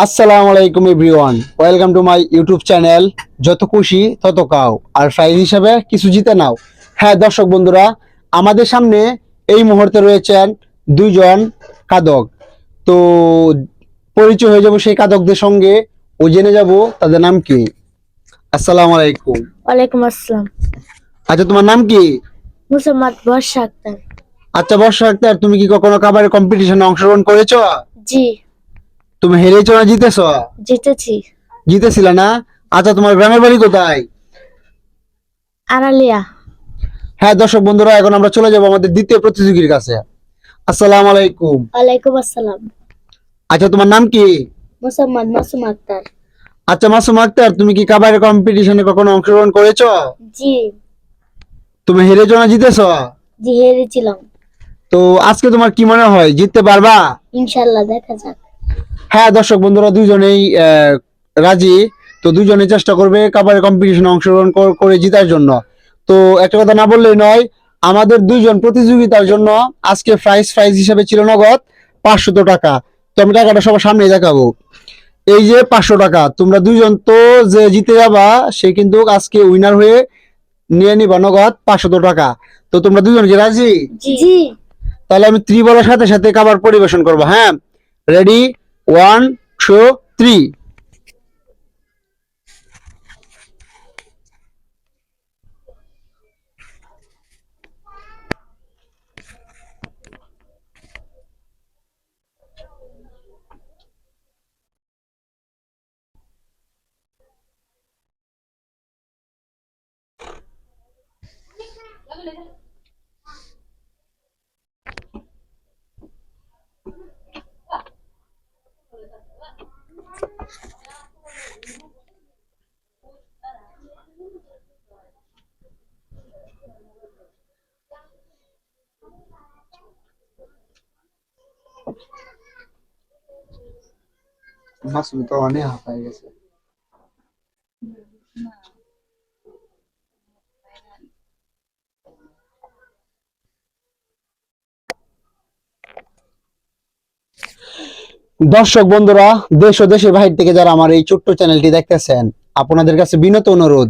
আসসালামু আলাইকুম everyone, welcome to my YouTube channel যত খুশি তত কাও আর প্রাইজ হিসাবে কিছু জিতে নাও। হ্যাঁ দর্শক বন্ধুরা, আমাদের সামনে এই মুহূর্তে রয়েছেন দুইজন কাদক। তো পরিচয় হয়ে যাব সেই কাদকদের সঙ্গে ও জেনে যাব তাদের নাম কি। আসসালামু আলাইকুম। ওয়ালাইকুম আসসালাম। আচ্ছা, তোমার নাম কি? মুসাম্মদ বর্ষা আক্তার। আচ্ছা বর্ষা আক্তার, তুমি কি কখনো কাবাডি কম্পিটিশনে অংশগ্রহণ করেছো? জি, তুমি হেরেছো না জিতেছো? জিতেছি। জিতেছিলে না? আচ্ছা, তোমার গ্রামের বাড়ি কোথায়? আনালিয়া। হ্যাঁ দর্শক বন্ধুরা, এখন আমরা চলে যাব আমাদের দ্বিতীয় প্রতিযোগীর কাছে। আসসালামু আলাইকুম। ওয়ালাইকুম আসসালাম। আচ্ছা, তোমার নাম কি? মুসাম্মদ মাসুম আক্তার। আচ্ছা মাসুম আক্তার, তুমি কি কাবাডি কম্পিটিশনে কখনো অংশগ্রহণ করেছো? জি, তুমি হেরেছো না জিতেছো? জি হেরেছিলাম। তো আজকে তোমার কি মনে হয়, জিততে পারবা? ইনশাল্লাহ, দেখা যাক। হ্যাঁ দর্শক বন্ধুরা, দুজনেই রাজি। তো দুজনেই চেষ্টা করবে কাবাডি কম্পিটিশনে অংশগ্রহণ করে জেতার জন্য। তো একটা কথা না বললেই নয়, আমাদের দুইজন প্রতিযোগিতার জন্য আজকে প্রাইজ হিসেবে ছিল নগদ 500 টাকা। তো আমি টাকাটা সবার সামনে দেখাবো। এই যে 500 টাকা, তোমরা দুইজন তো যে জিতে যাবা সে কিন্তু আজকে উইনার হয়ে নিয়ে নিবা নগদ 500 টাকা। তো তোমরা দুজন কি রাজি? জি। তাহলে আমি 3 বলার সাথে সাথে খাবার পরিবেশন করবো। হ্যাঁ, রেডি, 1 2 3। মাসুম তো অনেক হাঁপায় গেছে। দর্শক বন্ধুরা, দেশ ও দেশের বাহির থেকে যারা আমার এই ছোট্ট চ্যানেলটি দেখতেছেন, আপনাদের কাছে বিনত অনুরোধ,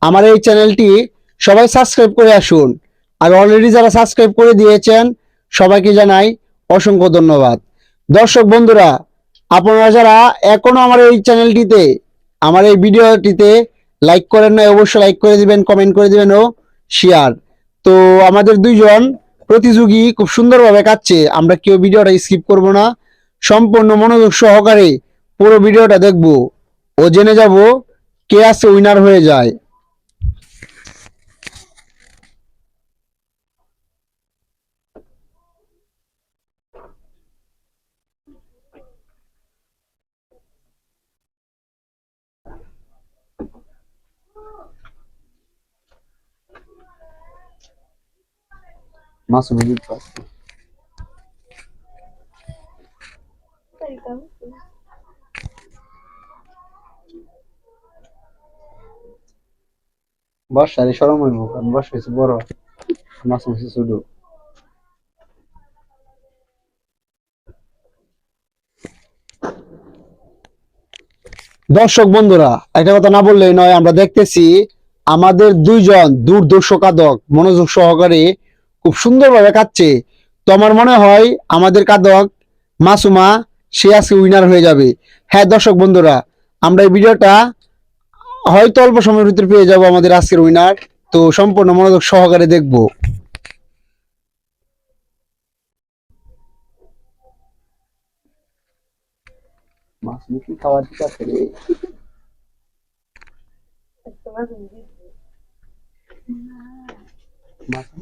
আমার এই চ্যানেলটি সবাই সাবস্ক্রাইব করে আসুন। আর অলরেডি যারা সাবস্ক্রাইব করে দিয়েছেন সবাইকে জানাই অসংখ্য ধন্যবাদ। দর্শক বন্ধুরা, আপনারা যারা এখনো আমার এই চ্যানেলটিতে, আমার এই ভিডিওটিতে লাইক করেন না, অবশ্যই লাইক করে দিবেন, কমেন্ট করে দিবেন ও শেয়ার। তো আমাদের দুইজন প্রতিযোগী খুব সুন্দরভাবে কাটছে, আমরা কেউ ভিডিওটা স্কিপ করব না, সম্পূর্ণ মনোযোগ সহকারে পুরো ভিডিওটা দেখব ও জেনে যাব কে আছে উইনার হয়ে যায়। মাসুম জিত পাচ্ছে। বর্ষারে সরম হইব, কারণ বর্ষা হয়েছে বড়, মাসুম হয়েছে ছোট। দর্শক বন্ধুরা, একটা কথা না বললেই নয়, আমরা দেখতেছি আমাদের দুইজন দুর্ধর্ষ কাদক মনোযোগ সহকারে খুব সুন্দরভাবে কাটছে। তো আমার মনে হয় আমাদের কাদক মাসুমা সে আজকে উইনার হয়ে যাবে। হ্যাঁ দর্শক বন্ধুরা, আমরা এই ভিডিওটা হয়তো অল্প সময়ের ভিতরে পেয়ে যাবো আমাদের আজকের উইনার। তো সম্পূর্ণ মনোযোগ সহকারে দেখবো। মাসুম কি খাওয়ার ঠিক আছে রে? মাসুম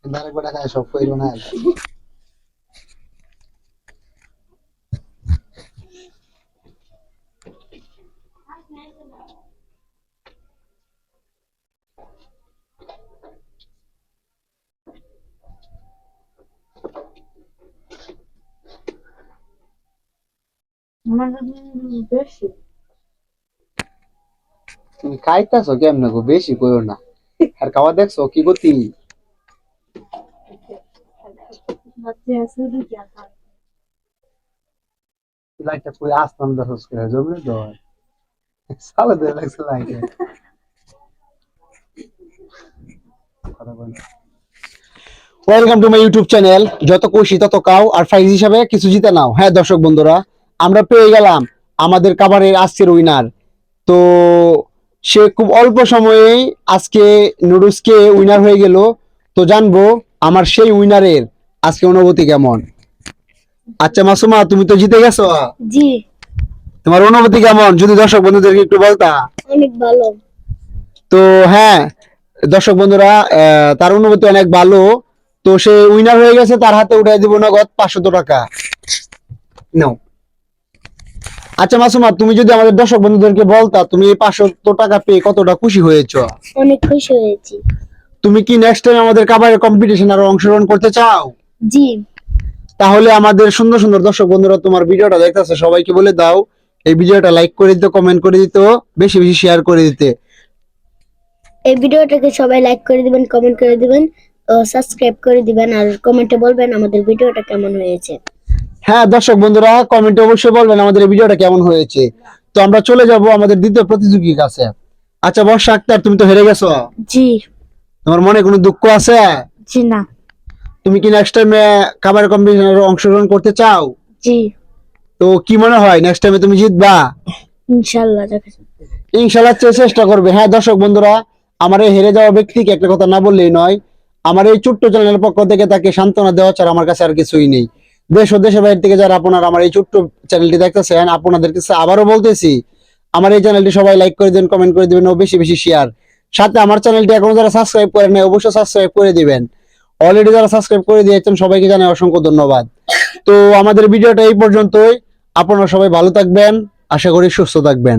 আরেকবার টাকা সব কইরো না। বেশি। তুমি খাইতেছো কেমনে গো? বেশি কইও না। আর খাওয়া দেখছো কি গতি? লাইটটা কই আসতাম দরস করে জমে দর সালা দে লাগছে লাইটে welcome to my YouTube channel যত খুশি তত কাও আর প্রাইজ হিসাবে কিছু জিতে নাও। হ্যাঁ দর্শক বন্ধুরা, আমরা পেয়ে গেলাম আমাদের কাবারের আজকের উইনার। তো সে খুব অল্প সময়েই আজকে নুডলসকে উইনার হয়ে গেল। তো জানবো আমার সেই উইনারের আজকে অনুভূতি কেমন। আচ্ছা মাসুমা, তুমি তো জিতে গেছো, জি তোমার অনুভূতি কেমন যদি দর্শক বন্ধুদেরকে একটু বলতা। অনেক ভালো। তো হ্যাঁ দর্শক বন্ধুরা, তার অনুভূতি অনেক ভালো। তো সে উইনার হয়ে গেছে, তার হাতে উঠাই দিব নগদ 500 টাকা। নাও। আচ্ছা মাসুমা, তুমি যদি আমাদের দর্শক বন্ধুদেরকে বলতা তুমি এই 500 টাকা পেয়ে কতটা খুশি হয়েছো। অনেক খুশি হয়েছি। তুমি কি নেক্সট টাইম আমাদের কাবারের কম্পিটিশন আরো অংশগ্রহণ করতে চাও? জি তাহলে আমাদের সুন্দর সুন্দর দর্শক বন্ধুরা তোমার ভিডিওটা দেখতেছে সবাইকে বলে দাও এই ভিডিওটা লাইক করে দিতে, কমেন্ট করে দিতে, বেশি বেশি শেয়ার করে দিতে। এই ভিডিওটাকে সবাই লাইক করে দিবেন, কমেন্ট করে দিবেন ও সাবস্ক্রাইব করে দিবেন, আর কমেন্টে বলবেন আমাদের ভিডিওটা কেমন হয়েছে। হ্যাঁ দর্শক বন্ধুরা, কমেন্টে অবশ্যই বলবেন আমাদের এই ভিডিওটা কেমন হয়েছে। তো আমরা চলে যাব আমাদের দ্বিতীয় প্রতিযোগীর কাছে। আচ্ছা বর্ষা আক্তার, তুমি তো হেরে গেছো, জি তোমার মনে কোনো দুঃখ আছে? জি না। তুমি কি নেক্সট টাইমে খাবার কম্পিটিশনে অংশগ্রহণ করতে চাও? জি তো কি মনে হয় নেক্সট টাইমে তুমি জিতবা? ইনশাআল্লাহ দেখা যাবে। ইনশাআল্লাহ চেষ্টা করবে। হ্যাঁ দর্শক বন্ধুরা, আমার এই হেরে যাওয়া ব্যক্তিকে একটা কথা না বললেই নয়। আমার এই ছোট্ট চ্যানেলের পক্ষ থেকে তাকে সান্ত্বনা দেওয়া ছাড়া আমার কাছে আর কিছুই নেই। দেশ ও দেশের বাইরে থেকে যারা আপনারা আমার এই ছোট্ট চ্যানেলটি দেখতেছেন, আপনাদের কাছে আবারও বলতেছি আমার এই চ্যানেলটি সবাই লাইক করে দিবেন, কমেন্ট করে দিবেন ও বেশি বেশি শেয়ার। সাথে আমার চ্যানেলটি এখনো যারা সাবস্ক্রাইব করেন নাই অবশ্যই সাবস্ক্রাইব করে দিবেন। অলরেডি যারা সাবস্ক্রাইব করে দিয়েছেন সবাইকে জানাই অসংখ্য ধন্যবাদ। তো আমাদের ভিডিওটা এই পর্যন্তই। আপনারা সবাই ভালো থাকবেন, আশা করি সুস্থ থাকবেন।